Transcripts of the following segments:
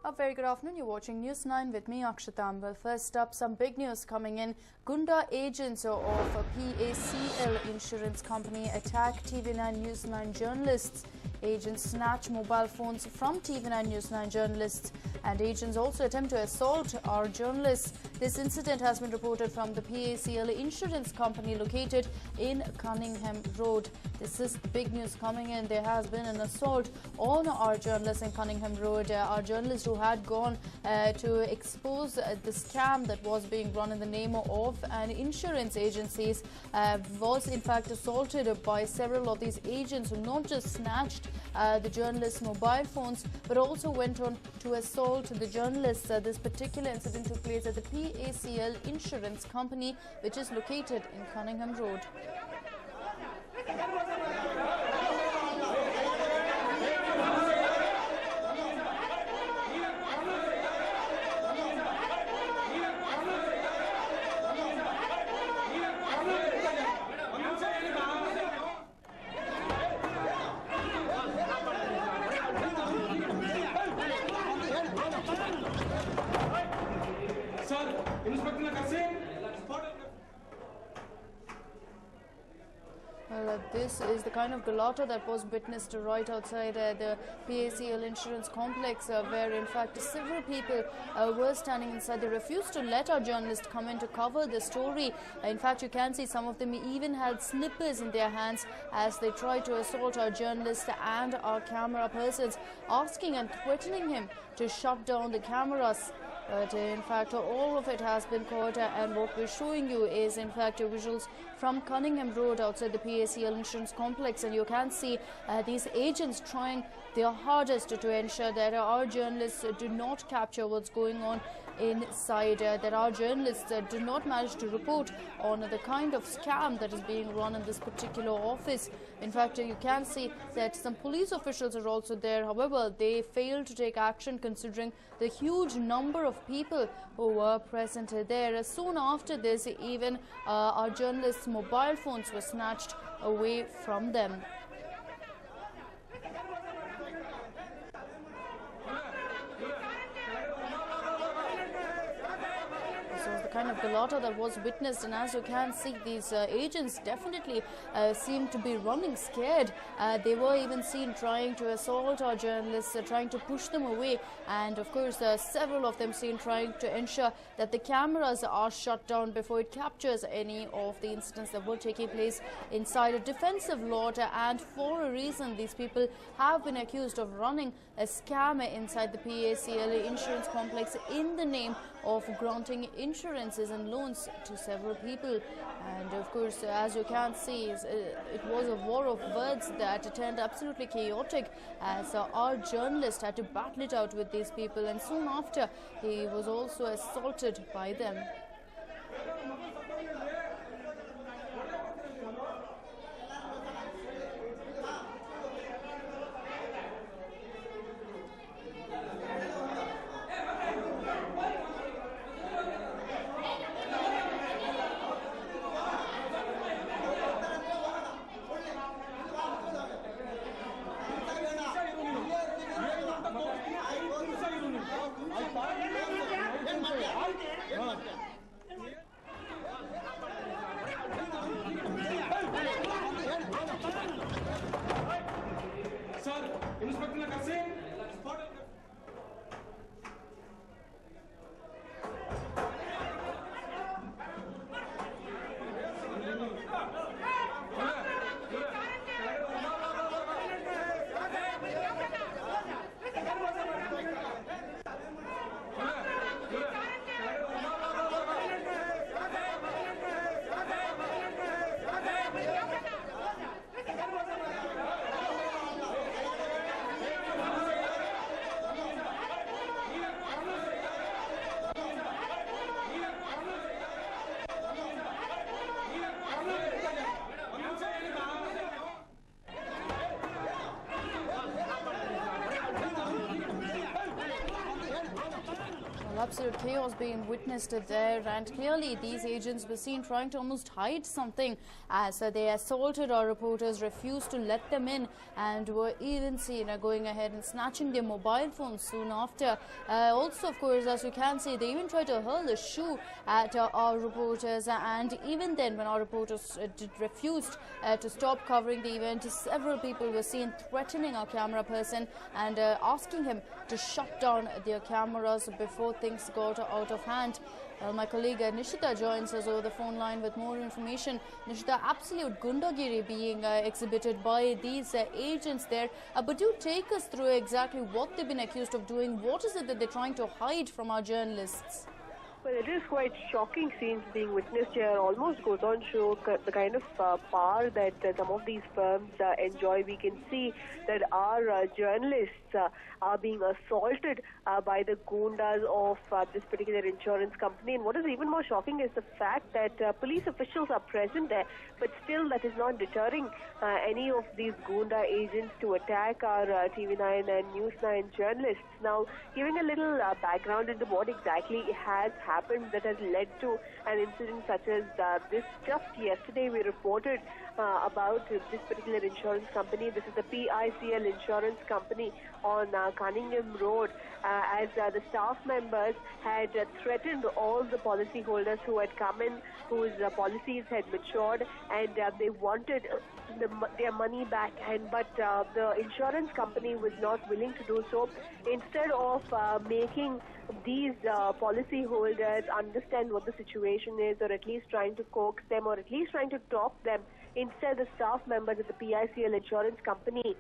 A very good afternoon. You're watching News 9 with me, Akshatam. Well, first up, some big news coming in. Gunda agents of PACL Insurance Company attack TV9 News 9 journalists. Agents snatch mobile phones from TV9 News 9 journalists, and agents also attempt to assault our journalists. This incident has been reported from the PACL Insurance Company located in Cunningham Road. This is big news coming in. There has been an assault on our journalists in Cunningham Road. Our journalist who had gone to expose the scam that was being run in the name of an insurance agencies was in fact assaulted by several of these agents who not just snatched the journalists' mobile phones but also went on to assault the journalists. This particular incident took place at the PACL Insurance Company, which is located in Cunningham Road. Well, this is the kind of galatta that was witnessed right outside the PACL Insurance Complex, where in fact several people were standing inside. They refused to let our journalists come in to cover the story. In fact, you can see some of them even had snippers in their hands as they tried to assault our journalist and our camera persons, asking and threatening him to shut down the cameras. But in fact, all of it has been caught, and what we're showing you is in fact visuals from Cunningham Road outside the PACL Insurance Complex, and you can see these agents trying their hardest to ensure that our journalists do not capture what's going on inside, that our journalists do not manage to report on the kind of scam that is being run in this particular office. In fact, you can see that some police officials are also there. However, they failed to take action considering the huge number of people who were present there. Soon after this, even our journalists' mobile phones were snatched away from them. Kind of galatta that was witnessed, and as you can see, these agents definitely seem to be running scared. They were even seen trying to assault our journalists, trying to push them away, and of course several of them seen trying to ensure that the cameras are shut down before it captures any of the incidents that were taking place inside. A defensive lot, and for a reason these people have been accused of running a scam inside the PACL Insurance Complex in the name of granting insurances and loans to several people. And of course, as you can see, it was a war of words that turned absolutely chaotic as our journalist had to battle it out with these people, and soon after he was also assaulted by them. Absolute chaos being witnessed there, and clearly these agents were seen trying to almost hide something as they assaulted our reporters, refused to let them in, and were even seen going ahead and snatching their mobile phones soon after. Also, of course, as you can see, they even tried to hurl a shoe at our reporters, and even then when our reporters refused to stop covering the event, several people were seen threatening our camera person and asking him to shut down their cameras before things got out of hand. My colleague Nishita joins us over the phone line with more information. Nishita, absolute gundagiri being exhibited by these agents there. But do take us through exactly what they've been accused of doing. What is it that they're trying to hide from our journalists? Well, it is quite shocking scenes being witnessed here. Almost goes on to show the kind of power that some of these firms enjoy. We can see that our journalists are being assaulted by the goondas of this particular insurance company. And what is even more shocking is the fact that police officials are present there, but still that is not deterring any of these goonda agents to attack our TV9 and News9 journalists. Now, giving a little background into what exactly has happened that has led to an incident such as this. Just yesterday we reported about this particular insurance company. This is the PICL insurance company on Cunningham Road, as the staff members had threatened all the policyholders who had come in, whose policies had matured, and they wanted their money back, but the insurance company was not willing to do so. Instead of making these policyholders understand what the situation is, or at least trying to coax them, or at least trying to talk them, instead the staff members of the PICL insurance company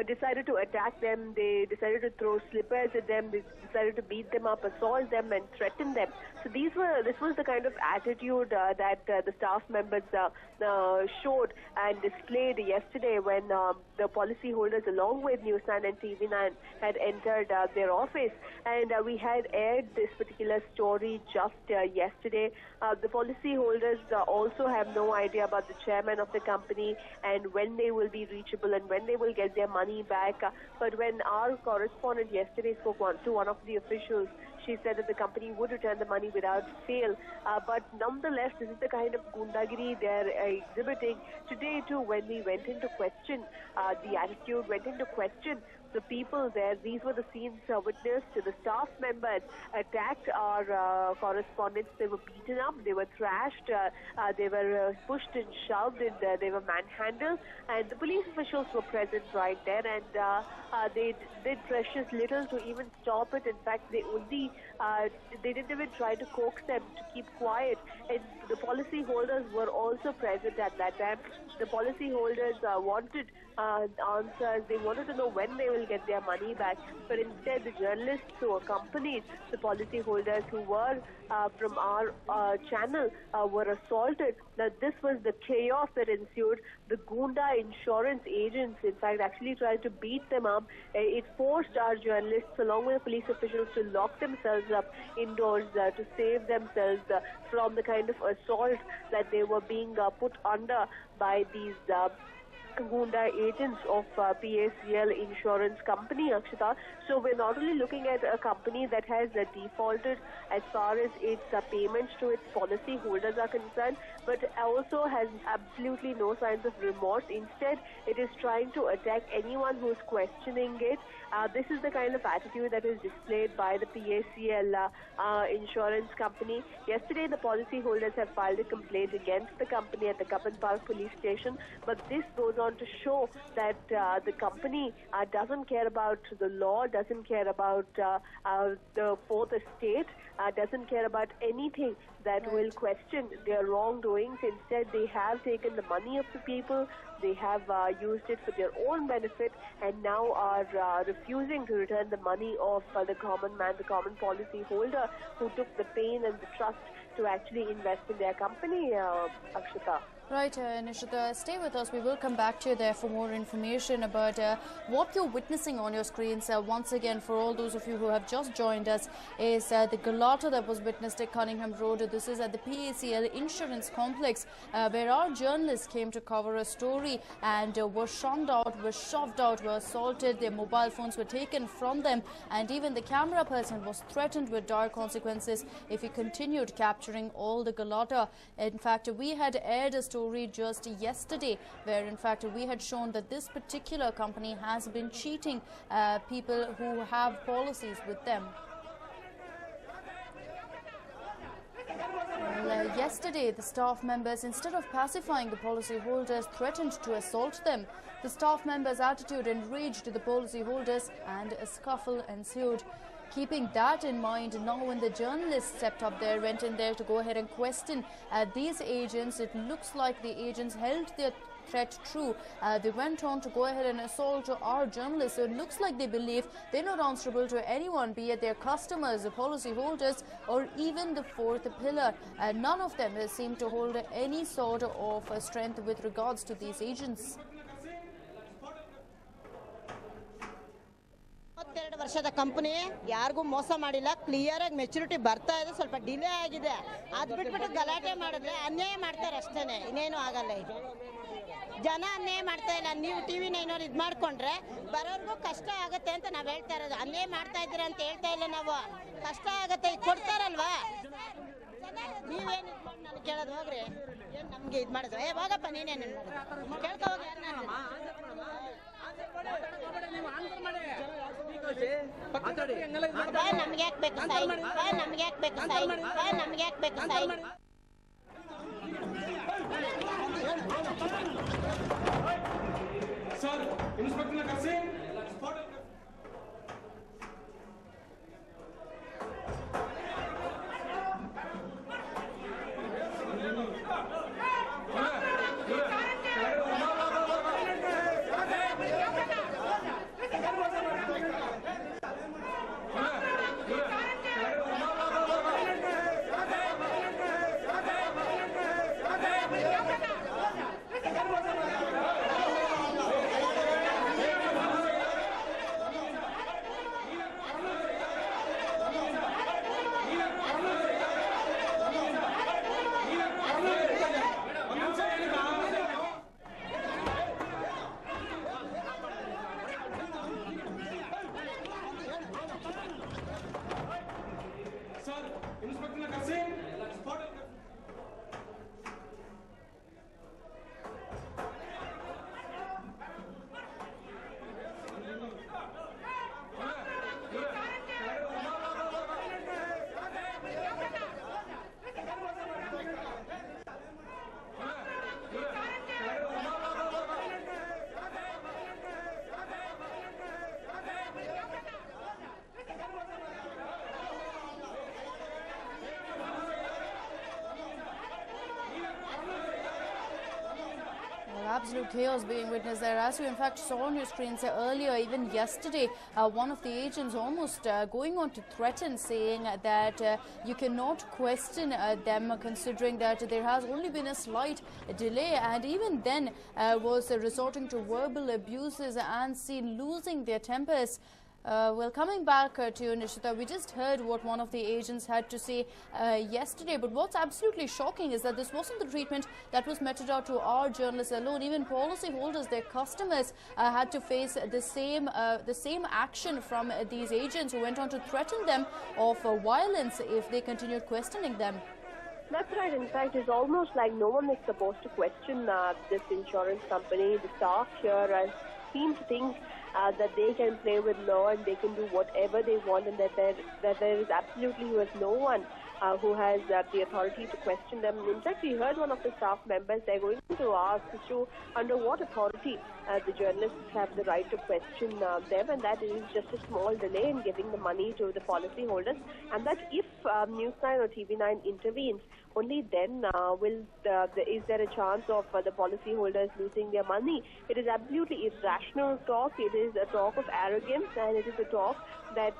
decided to attack them. They decided to throw slippers at them. They decided to beat them up, assault them, and threaten them. So this was the kind of attitude that the staff members showed and displayed yesterday when the policyholders, along with News9 and TV9, had entered their office. And we had aired this particular story just yesterday. The policyholders also have no idea about the chairman of the company and when they will be reachable and when they will get their money back. But when our correspondent yesterday spoke to one of the officials, she said that the company would return the money without fail. But nonetheless, this is the kind of gundagiri they're exhibiting. Today too, when we went into question, the attitude went into question, the people there, these were the scenes witnessed. The staff members attacked our correspondents. They were beaten up, they were thrashed, they were pushed and shoved, and they were manhandled. And the police officials were present right there, and they did precious little to even stop it. In fact, they didn't even try to coax them to keep quiet. And the policyholders were also present at that time. The policyholders wanted answers. They wanted to know when they will get their money back. But instead, the journalists who accompanied the policyholders who were from our channel were assaulted. Now, this was the chaos that ensued. The Gunda insurance agents, in fact, actually tried to beat them up. It forced our journalists, along with the police officials, to lock themselves up indoors to save themselves from the kind of assault that they were being put under by these Gunda agents of PACL insurance company, Akshita. So we're not only looking at a company that has defaulted as far as its payments to its policy holders are concerned, but also has absolutely no signs of remorse. Instead, it is trying to attack anyone who's questioning it. This is the kind of attitude that is displayed by the PACL insurance company. Yesterday, the policyholders have filed a complaint against the company at the Kapan Park police station, but this goes on to show that the company doesn't care about the law, doesn't care about the fourth estate, doesn't care about anything that will question their wrongdoings. Instead, they have taken the money of the people, they have used it for their own benefit, and now are refusing to return the money of the common man, the common policy holder, who took the pain and the trust to actually invest in their company, Akshita. Right, Nishita, stay with us. We will come back to you there for more information about what you're witnessing on your screens. Once again, for all those of you who have just joined us, is the galata that was witnessed at Cunningham Road. This is at the PACL Insurance Complex, where our journalists came to cover a story and were shunned out, were shoved out, were assaulted. Their mobile phones were taken from them, and even the camera person was threatened with dire consequences if he continued capturing all the galata. In fact, we had aired a story just yesterday where in fact we had shown that this particular company has been cheating people who have policies with them. Well, yesterday the staff members, instead of pacifying the policy holders, threatened to assault them. The staff members' attitude enraged the policy holders and a scuffle ensued. Keeping that in mind, now when the journalists stepped up there, went in there to go ahead and question these agents, it looks like the agents held their threat true. They went on to go ahead and assault our journalists. So it looks like they believe they're not answerable to anyone, be it their customers, the policy holders, or even the fourth pillar. None of them seem to hold any sort of strength with regards to these agents. 32 ವರ್ಷದ company ಯಾರಿಗೂ ಮೋಸ ಮಾಡಿಲ್ಲ, clear ಆಗಿ maturity ಬರ್ತಾ ಇದೆ, ಸ್ವಲ್ಪ delay ಆಗಿದೆ. ಅದು ಬಿಟ್ಬಿಟ್ಟು ಗಲಾಟೆ ಮಾಡಿದ್ರೆ ಅನ್ಯಾಯ ಮಾಡ್ತಾರೆ ಅಷ್ಟೇನೆ, ಇನ್ನೇನು ಆಗಲ್ಲ. ಇದು ಜನ ಅನ್ಯಾಯ ಮಾಡ್ತಾ ಇಲ್ಲ. ನೀವು TV9 ಅವರು ಇದು ಮಾಡ್ಕೊಂಡ್ರೆ ಬರೋರ್ಗೂ ಕಷ್ಟ ಆಗುತ್ತೆ ಅಂತ ನಾವು ಹೇಳ್ತಾ ಇರೋದು. ಅನ್ಯಾಯ ಮಾಡ್ತಾ ಇದ್ದೀರಾ ಅಂತ ಹೇಳ್ತಾ ಇಲ್ಲ ನಾವು, ಕಷ್ಟ ಆಗುತ್ತೆ. ಕೊಡ್ತಾರಲ್ವಾ, ನೀವೇನು ಇದು ಮಾಡಿ ನಾನು ಕೇಳೋದು ಹೋಗ್ರಿ, ಏನು ನಮಗೆ ಇದು ಮಾಡೋದು? ಹೋಗಪ್ಪ ನೀನೇನು ಮಾಡೋದು ಕೇಳ್ಕೊ ಹೋಗಿ. ನಮ್ಗೆ ಯಾಕೆ ಬೇಕು ಸೈನ್? ನಮ್ಗೆ ಯಾಕೆ ಬೇಕು ಸೈನ್? ನಮ್ಗೆ ಯಾಕೆ ಬೇಕು ಸೈನ್? ಸರ್, ಇನ್ಸ್ಪೆಕ್ಟರ್ನ ಕರೆಸಿ. Absolute chaos being witnessed there. As you in fact saw on your screens earlier, even yesterday, one of the agents almost going on to threaten, saying that you cannot question them, considering that there has only been a slight delay, and even then was resorting to verbal abuses and seen losing their tempers. Well, coming back to you, Nishita, we just heard what one of the agents had to say yesterday, but what's absolutely shocking is that this wasn't the treatment that was meted out to our journalists alone. Even policy holders, their customers, had to face the same action from these agents, who went on to threaten them of violence if they continued questioning them. That's right. In fact, it's almost like no one is supposed to question this insurance company. The staff here seem to think that they can play with law and they can do whatever they want, and that there is absolutely no one who has the authority to question them. In fact, we heard one of the staff members, they're going to ask as to under what authority the journalists have the right to question them, and that is just a small delay in giving the money to the policy holders, and that if News9 or TV9 intervenes, only then is there a chance of the policy holders losing their money. It is absolutely irrational talk. It is a talk of arrogance, and it is a talk that